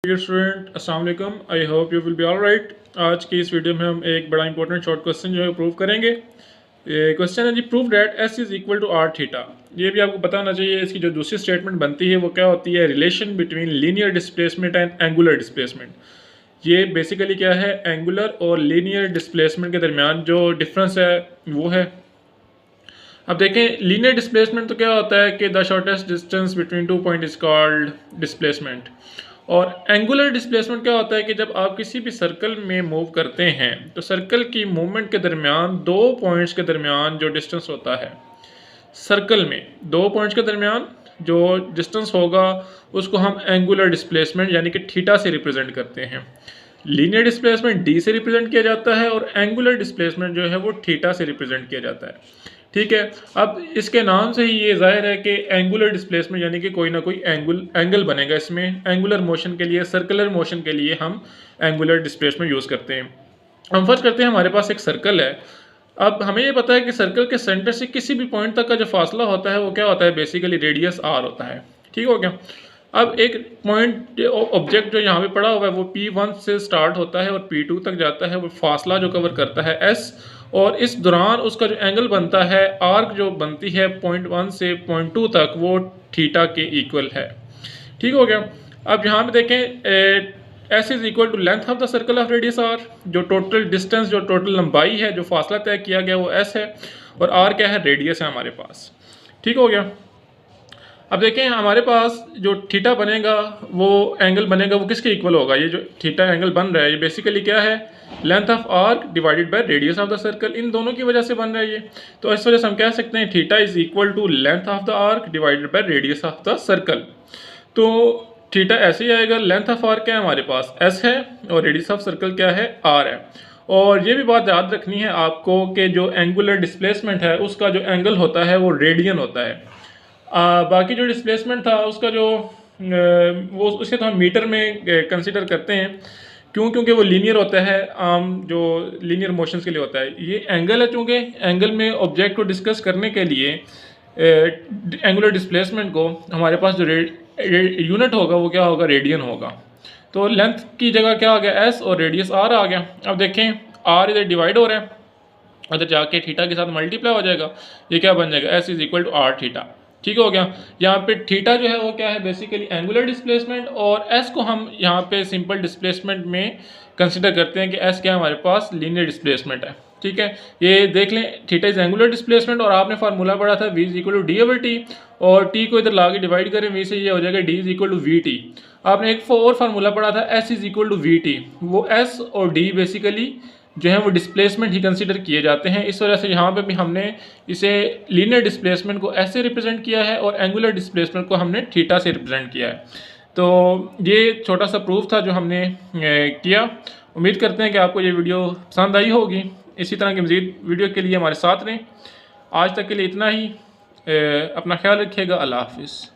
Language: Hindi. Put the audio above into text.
डियर स्टूडेंट अस्सलाम वालेकुम, I hope you will be all right. आज की इस वीडियो में हम एक बड़ा इंपॉर्टेंट शॉर्ट क्वेश्चन जो है प्रूव करेंगे। ये क्वेश्चन है जी, prove that S is equal to are theta. ये भी आपको पता होना चाहिए। इसकी जो दूसरी स्टेटमेंट बनती है वो क्या होती है, relation between linear displacement and angular displacement. ये बेसिकली क्या है, एंगुलर और लीनियर डिस्प्लेसमेंट के दरमियान जो डिफरेंस है वो है। अब देखें, लीनियर डिस्प्लेसमेंट तो क्या होता है कि the shortest distance between two point is called displacement. और एंगुलर डिस्प्लेसमेंट क्या होता है कि जब आप किसी भी सर्कल में मूव करते हैं तो सर्कल की मूवमेंट के दरमियान दो पॉइंट्स के दरमियान जो डिस्टेंस होता है, सर्कल में दो पॉइंट्स के दरमियान जो डिस्टेंस होगा उसको हम एंगुलर डिस्प्लेसमेंट यानी कि थीटा से रिप्रेजेंट करते हैं। लीनियर डिस्प्लेसमेंट डी से रिप्रेजेंट किया जाता है और एंगुलर डिस्प्लेसमेंट जो है वो थीटा से रिप्रेजेंट किया जाता है। ठीक है, अब इसके नाम से ही ये जाहिर है कि एंगुलर डिस्प्लेसमेंट यानी कि कोई ना कोई एंगल बनेगा। इसमें एंगुलर मोशन के लिए, सर्कुलर मोशन के लिए हम एंगुलर डिस्प्लेसमेंट यूज़ करते हैं। हम फर्स्ट करते हैं, हमारे पास एक सर्कल है। अब हमें ये पता है कि सर्कल के सेंटर से किसी भी पॉइंट तक का जो फासला होता है वो क्या होता है, बेसिकली रेडियस आर होता है। ठीक हो गया। अब एक पॉइंट ऑब्जेक्ट जो यहाँ पे पड़ा हुआ है वो P1 से स्टार्ट होता है और P2 तक जाता है। वो फासला जो कवर करता है S, और इस दौरान उसका जो एंगल बनता है, आर्क जो बनती है पॉइंट 1 से पॉइंट 2 तक, वो थीटा के इक्वल है। ठीक हो गया। अब यहाँ पे देखें, S is equal to length of the circle of radius R. जो टोटल डिस्टेंस, जो टोटल लंबाई है, जो फासला तय किया गया वो एस है, और आर क्या है, रेडियस है हमारे पास। ठीक हो गया। अब देखें, हमारे पास जो थीटा बनेगा, वो एंगल बनेगा, वो किसके इक्वल होगा। ये जो थीटा एंगल बन रहा है ये बेसिकली क्या है, length of arc divided by radius of the circle. इन दोनों की वजह से बन रहा है ये। तो इस वजह से हम कह सकते हैं theta is equal to length of the arc divided by radius of the circle. तो थीटा ऐसे ही आएगा। लेंथ ऑफ आर्क क्या है हमारे पास, एस है, और रेडियस ऑफ सर्कल क्या है, आर है। और ये भी बात याद रखनी है आपको कि जो एंगुलर डिस्प्लेसमेंट है उसका जो एंगल होता है वो रेडियन होता है। बाकी जो डिस्प्लेसमेंट था उसका जो वो उसे तो हम मीटर में कंसिडर करते हैं। क्यों? क्योंकि वो लीनियर होता है, आम जो लीनियर मोशंस के लिए होता है। ये एंगल है, चूँकि एंगल में ऑब्जेक्ट को डिस्कस करने के लिए एंगुलर डिस्प्लेसमेंट को हमारे पास जो यूनिट होगा वो क्या होगा, रेडियन होगा। तो लेंथ की जगह क्या आ गया, एस, और रेडियस आर आ गया। अब देखें, आर इधर डिवाइड हो रहा है, अगर जाके थीटा के साथ मल्टीप्लाई हो जाएगा, ये क्या बन जाएगा, S is equal to are theta. ठीक हो गया। यहाँ पे थीटा जो है वो क्या है, बेसिकली एंगुलर डिस्प्लेसमेंट, और एस को हम यहाँ पे सिंपल डिस्प्लेसमेंट में कंसिडर करते हैं कि एस क्या है, हमारे पास लीनियर डिस्प्लेसमेंट है। ठीक है, ये देख लें, थीटा इज एंगुलर डिस्प्लेसमेंट, और आपने फार्मूला पढ़ा था V is equal to D over T, और टी को इधर ला के डिवाइड करें वी से, ये हो जाएगा D is equal to V T. आपने एक और फार्मूला पढ़ा था S is equal to V T. वो एस और डी बेसिकली जो है वो डिस्प्लेसमेंट ही कंसीडर किए जाते हैं। इस वजह से यहाँ पे भी हमने इसे लीनियर डिस्प्लेसमेंट को ऐसे रिप्रेजेंट किया है और एंगुलर डिस्प्लेसमेंट को हमने थीटा से रिप्रेजेंट किया है। तो ये छोटा सा प्रूफ था जो हमने किया। उम्मीद करते हैं कि आपको ये वीडियो पसंद आई होगी। इसी तरह की मज़ीद वीडियो के लिए हमारे साथ रहें। आज तक के लिए इतना ही। अपना ख्याल रखिएगा। अल्लाह हाफिज़।